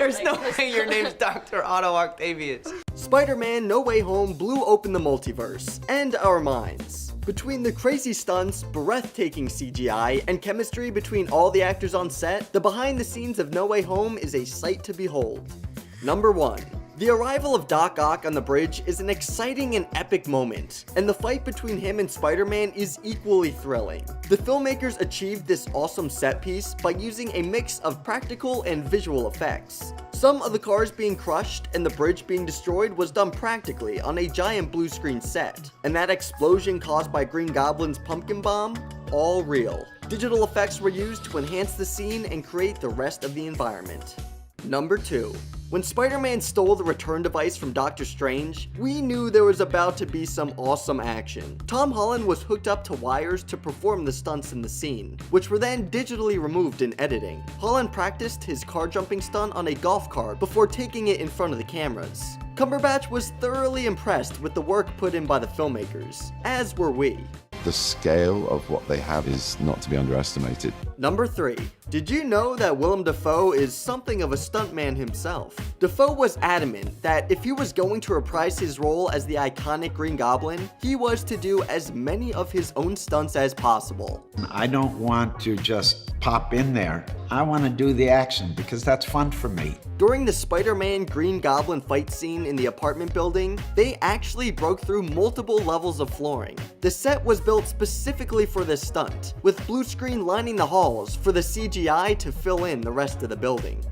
There's no way your name's Dr. Otto Octavius. Spider-Man No Way Home blew open the multiverse and our minds. Between the crazy stunts, breathtaking CGI, and chemistry between all the actors on set, the behind the scenes of No Way Home is a sight to behold. Number 1. The arrival of Doc Ock on the bridge is an exciting and epic moment, and the fight between him and Spider-Man is equally thrilling. The filmmakers achieved this awesome set piece by using a mix of practical and visual effects. Some of the cars being crushed and the bridge being destroyed was done practically on a giant blue screen set, and that explosion caused by Green Goblin's pumpkin bomb, all real. Digital effects were used to enhance the scene and create the rest of the environment. Number 2. When Spider-Man stole the return device from Doctor Strange, we knew there was about to be some awesome action. Tom Holland was hooked up to wires to perform the stunts in the scene, which were then digitally removed in editing. Holland practiced his car jumping stunt on a golf cart before taking it in front of the cameras. Cumberbatch was thoroughly impressed with the work put in by the filmmakers, as were we. The scale of what they have is not to be underestimated. Number 3. Did you know that Willem Dafoe is something of a stuntman himself? Dafoe was adamant that if he was going to reprise his role as the iconic Green Goblin, he was to do as many of his own stunts as possible. I don't want to just pop in there. I want to do the action because that's fun for me. During the Spider-Man Green Goblin fight scene in the apartment building, they actually broke through multiple levels of flooring. The set was built specifically for this stunt, with blue screen lining the halls for the CGI to fill in the rest of the building.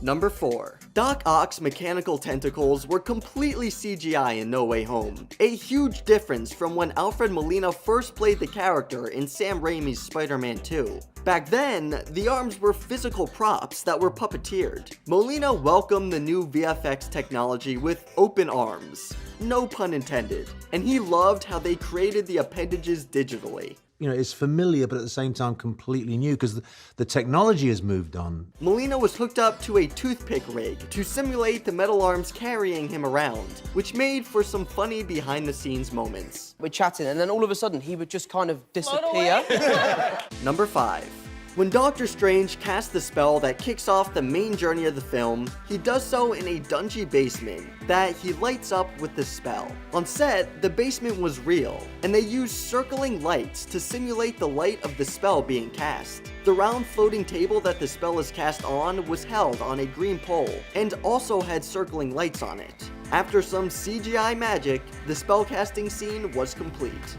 Number 4. Doc Ock's mechanical tentacles were completely CGI in No Way Home, a huge difference from when Alfred Molina first played the character in Sam Raimi's Spider-Man 2. Back then, the arms were physical props that were puppeteered. Molina welcomed the new VFX technology with open arms, no pun intended, and he loved how they created the appendages digitally. You know, it's familiar, but at the same time completely new because the technology has moved on. Molina was hooked up to a toothpick rig to simulate the metal arms carrying him around, which made for some funny behind-the-scenes moments. We're chatting, and then all of a sudden, he would just kind of disappear. Number 5. When Doctor Strange casts the spell that kicks off the main journey of the film, he does so in a dungy basement that he lights up with the spell. On set, the basement was real, and they used circling lights to simulate the light of the spell being cast. The round floating table that the spell is cast on was held on a green pole, and also had circling lights on it. After some CGI magic, the spellcasting scene was complete.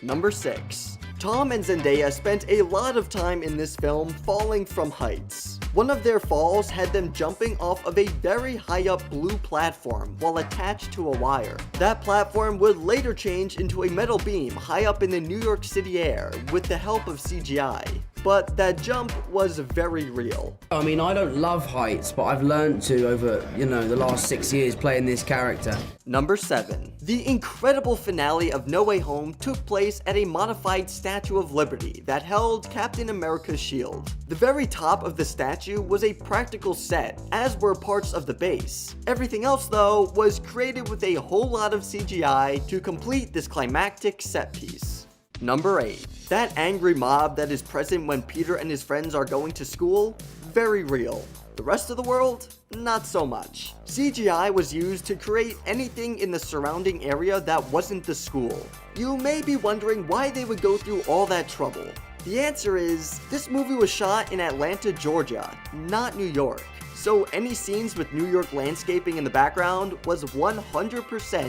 Number 6. Tom and Zendaya spent a lot of time in this film falling from heights. One of their falls had them jumping off of a very high up blue platform while attached to a wire. That platform would later change into a metal beam high up in the New York City air with the help of CGI. But that jump was very real. I mean, I don't love heights, but I've learned to over, the last 6 years playing this character. Number 7. The incredible finale of No Way Home took place at a modified Statue of Liberty that held Captain America's shield. The very top of the statue was a practical set, as were parts of the base. Everything else, though, was created with a whole lot of CGI to complete this climactic set piece. Number 8. That angry mob that is present when Peter and his friends are going to school? Very real. The rest of the world? Not so much. CGI was used to create anything in the surrounding area that wasn't the school. You may be wondering why they would go through all that trouble. The answer is, this movie was shot in Atlanta, Georgia, not New York. So any scenes with New York landscaping in the background was 100%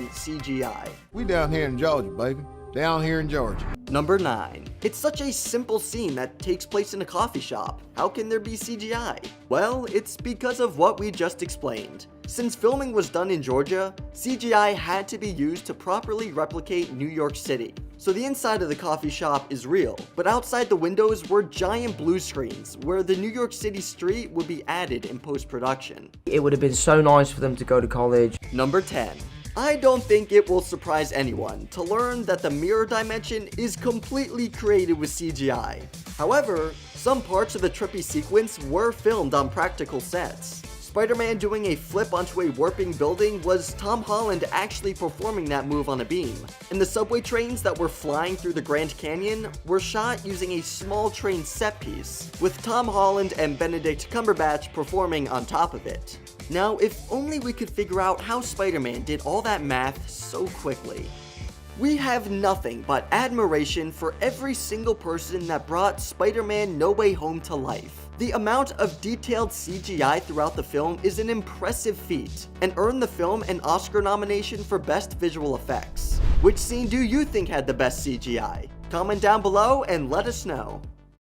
CGI. We down here in Georgia, baby. Down here in Georgia. Number 9. It's such a simple scene that takes place in a coffee shop. How can there be CGI? Well, it's because of what we just explained. Since filming was done in Georgia, CGI had to be used to properly replicate New York City. So the inside of the coffee shop is real, but outside the windows were giant blue screens where the New York City street would be added in post-production. It would have been so nice for them to go to college. Number 10. I don't think it will surprise anyone to learn that the mirror dimension is completely created with CGI. However, some parts of the trippy sequence were filmed on practical sets. Spider-Man doing a flip onto a warping building was Tom Holland actually performing that move on a beam. And the subway trains that were flying through the Grand Canyon were shot using a small train set piece, with Tom Holland and Benedict Cumberbatch performing on top of it. Now, if only we could figure out how Spider-Man did all that math so quickly. We have nothing but admiration for every single person that brought Spider-Man No Way Home to life. The amount of detailed CGI throughout the film is an impressive feat, and earned the film an Oscar nomination for Best Visual Effects. Which scene do you think had the best CGI? Comment down below and let us know.